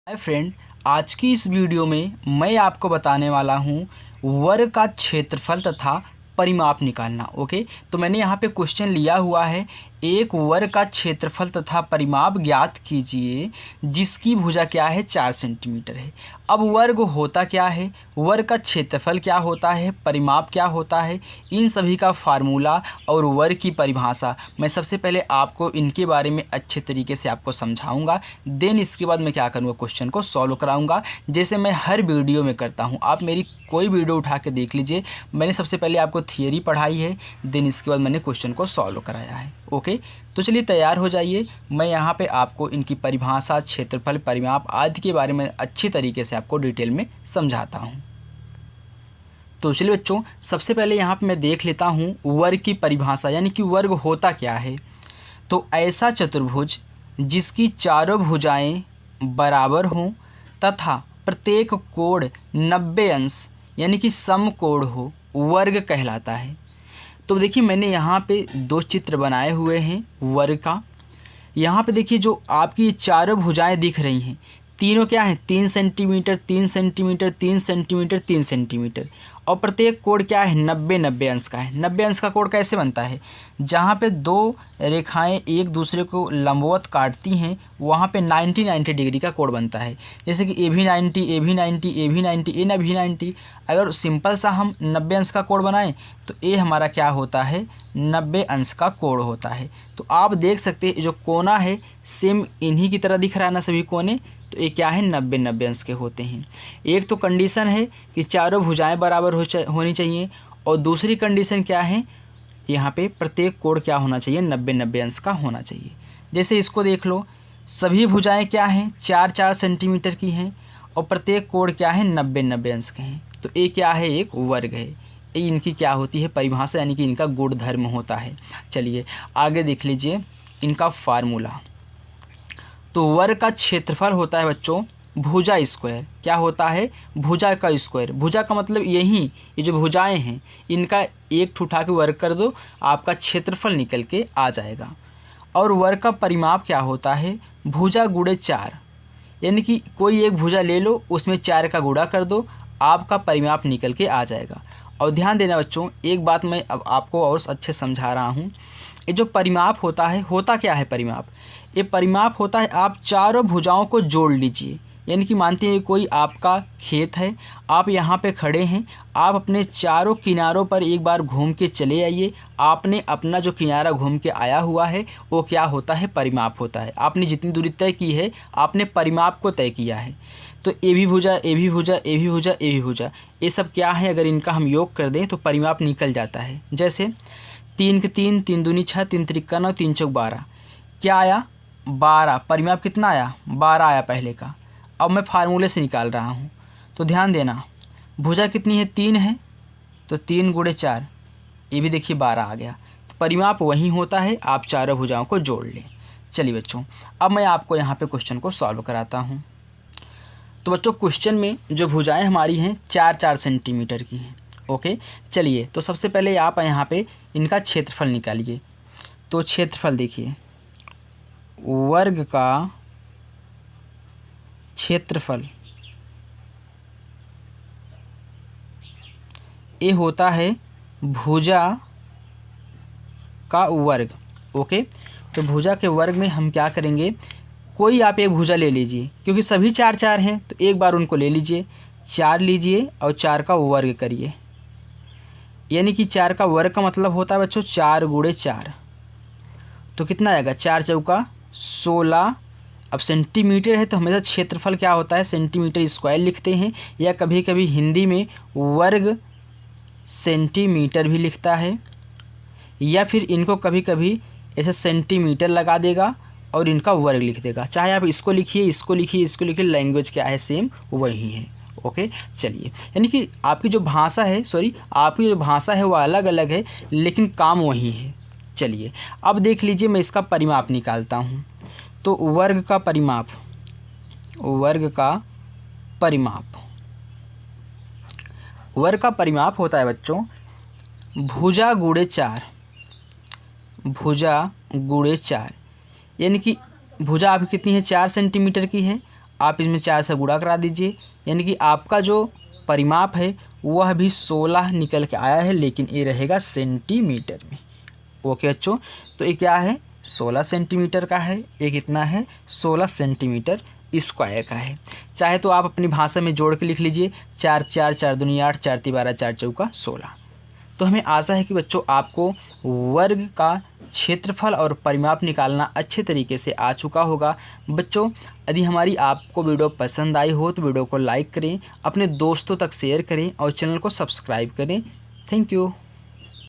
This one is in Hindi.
हाय फ्रेंड, आज की इस वीडियो में मैं आपको बताने वाला हूँ वर्ग का क्षेत्रफल तथा परिमाप निकालना। ओके, तो मैंने यहाँ पे क्वेश्चन लिया हुआ है, एक वर्ग का क्षेत्रफल तथा परिमाप ज्ञात कीजिए जिसकी भुजा क्या है 4 सेंटीमीटर है। अब वर्ग होता क्या है, वर्ग का क्षेत्रफल क्या होता है, परिमाप क्या होता है, इन सभी का फार्मूला और वर्ग की परिभाषा मैं सबसे पहले आपको इनके बारे में अच्छे तरीके से आपको समझाऊंगा। देन इसके बाद मैं क्या करूँगा, क्वेश्चन को सॉल्व कराऊंगा जैसे मैं हर वीडियो में करता हूँ। आप मेरी कोई वीडियो उठा के देख लीजिए, मैंने सबसे पहले आपको थियरी पढ़ाई है, देन इसके बाद मैंने क्वेश्चन को सॉल्व कराया है। ओके, तो चलिए तैयार हो जाइए। मैं यहाँ पे आपको इनकी परिभाषा, क्षेत्रफल, परिमाप आदि के बारे में अच्छी तरीके से आपको डिटेल में समझाता हूँ। तो चलिए बच्चों, सबसे पहले यहाँ पे मैं देख लेता हूँ वर्ग की परिभाषा, यानी कि वर्ग होता क्या है। तो ऐसा चतुर्भुज जिसकी चारों भुजाएं बराबर हों तथा प्रत्येक कोण 90 अंश यानी कि समकोण हो, वर्ग कहलाता है। तो देखिए मैंने यहाँ पे दो चित्र बनाए हुए हैं वर्ग का। यहाँ पे देखिए जो आपकी चारों भुजाएं दिख रही हैं, तीनों क्या हैं, 3 सेंटीमीटर 3 सेंटीमीटर 3 सेंटीमीटर 3 सेंटीमीटर, और प्रत्येक कोण क्या है 90 अंश का है। 90 अंश का कोण कैसे बनता है, जहाँ पे दो रेखाएं एक दूसरे को लंबवत काटती हैं वहाँ पे 90 डिग्री का कोण बनता है। जैसे कि ए भी 90, ए भी 90, ए भी 90, ए भी 90। अगर सिंपल सा हम 90 अंश का कोण बनाएं तो ए हमारा क्या होता है, 90 अंश का कोण होता है। तो आप देख सकते हैं जो कोना है सेम इन्हीं की तरह दिख रहा है ना सभी कोने, तो ये क्या है 90 अंश के होते हैं। एक तो कंडीशन है कि चारों भुजाएं बराबर होनी चाहिए, और दूसरी कंडीशन क्या है, यहाँ पे प्रत्येक कोण क्या होना चाहिए, 90 अंश का होना चाहिए। जैसे इसको देख लो, सभी भुजाएं क्या हैं 4 सेंटीमीटर की हैं और प्रत्येक कोण क्या है 90 अंश के हैं। तो ये क्या है, एक वर्ग है। ये इनकी क्या होती है परिभाषा, यानी कि इनका गुणधर्म होता है। चलिए आगे देख लीजिए इनका फार्मूला। तो वर्ग का क्षेत्रफल होता है बच्चों भुजा स्क्वायर। क्या होता है, भुजा का स्क्वायर। भुजा का मतलब यही, ये जो भुजाएं हैं इनका एक उठा के वर्ग कर दो, आपका क्षेत्रफल निकल के आ जाएगा। और वर्ग का परिमाप क्या होता है, भुजा गुणे 4, यानी कि कोई एक भुजा ले लो उसमें 4 का गुणा कर दो, आपका परिमाप निकल के आ जाएगा। और ध्यान देना बच्चों, एक बात मैं अब आपको और अच्छे समझा रहा हूँ। ये जो परिमाप होता है, होता क्या है परिमाप, ये परिमाप होता है आप चारों भुजाओं को जोड़ लीजिए। यानी कि मानते हैं कोई आपका खेत है, आप यहाँ पे खड़े हैं, आप अपने चारों किनारों पर एक बार घूम के चले आइए। आपने अपना जो किनारा घूम के आया हुआ है वो क्या होता है, परिमाप होता है। आपने जितनी दूरी तय की है आपने परिमाप को तय किया है। तो ए भी भुजा, ए भी भुजा, ए भी भुजा, ए भी भुजा, ये सब क्या है, अगर इनका हम योग कर दें तो परिमाप निकल जाता है। जैसे 3 के 3, 3 दूनी 6, 3 त्रिका 9, 3 चौक 12, क्या आया 12। परिमाप कितना आया, 12 आया पहले का। अब मैं फार्मूले से निकाल रहा हूँ, तो ध्यान देना भुजा कितनी है, 3 है, तो 3 गुणे 4, ये भी देखिए 12 आ गया। तो परिमाप वही होता है, आप चारों भुजाओं को जोड़ लें। चलिए बच्चों, अब मैं आपको यहाँ पे क्वेश्चन को सॉल्व कराता हूँ। तो बच्चों क्वेश्चन में जो भुजाएं हमारी हैं 4 सेंटीमीटर की हैं। ओके, चलिए तो सबसे पहले आप यहाँ पे इनका क्षेत्रफल निकालिए। तो क्षेत्रफल देखिए, वर्ग का क्षेत्रफल ये होता है भुजा का वर्ग। ओके, तो भुजा के वर्ग में हम क्या करेंगे, कोई आप एक भुजा ले लीजिए, क्योंकि सभी 4 हैं तो एक बार उनको ले लीजिए, 4 लीजिए और 4 का वर्ग करिए। यानी कि 4 का वर्ग का मतलब होता है बच्चों 4 गुणे 4, तो कितना आएगा, 4 चौका 16। अब सेंटीमीटर है तो हमेशा क्षेत्रफल क्या होता है, सेंटीमीटर स्क्वायर लिखते हैं, या कभी कभी हिंदी में वर्ग सेंटीमीटर भी लिखता है, या फिर इनको कभी कभी ऐसे सेंटीमीटर लगा देगा और इनका वर्ग लिख देगा। चाहे आप इसको लिखिए, इसको लिखिए, इसको लिखिए, लैंग्वेज क्या है सेम वही है। ओके, चलिए, यानी कि आपकी जो भाषा है, आपकी जो भाषा है वो अलग अलग है लेकिन काम वही है। चलिए अब देख लीजिए, मैं इसका परिमाप निकालता हूँ। तो वर्ग का परिमाप, वर्ग का परिमाप, वर्ग का परिमाप होता है बच्चों भुजा गुणे 4, भुजा गुणे 4, यानी कि भुजा आपकी कितनी है, 4 सेंटीमीटर की है आप इसमें 4 से गुणा करा दीजिए, यानी कि आपका जो परिमाप है वह भी 16 निकल के आया है, लेकिन ये रहेगा सेंटीमीटर में। ओके बच्चों, तो ये क्या है 16 सेंटीमीटर का है, ये कितना है 16 सेंटीमीटर स्क्वायर का है। चाहे तो आप अपनी भाषा में जोड़ के लिख लीजिए 4 4 4 दूनी 8, 4 ती 12, 4 चौका 16। तो हमें आशा है कि बच्चों आपको वर्ग का क्षेत्रफल और परिमाप निकालना अच्छे तरीके से आ चुका होगा। बच्चों यदि हमारी आपको वीडियो पसंद आई हो तो वीडियो को लाइक करें, अपने दोस्तों तक शेयर करें और चैनल को सब्सक्राइब करें। Thank you.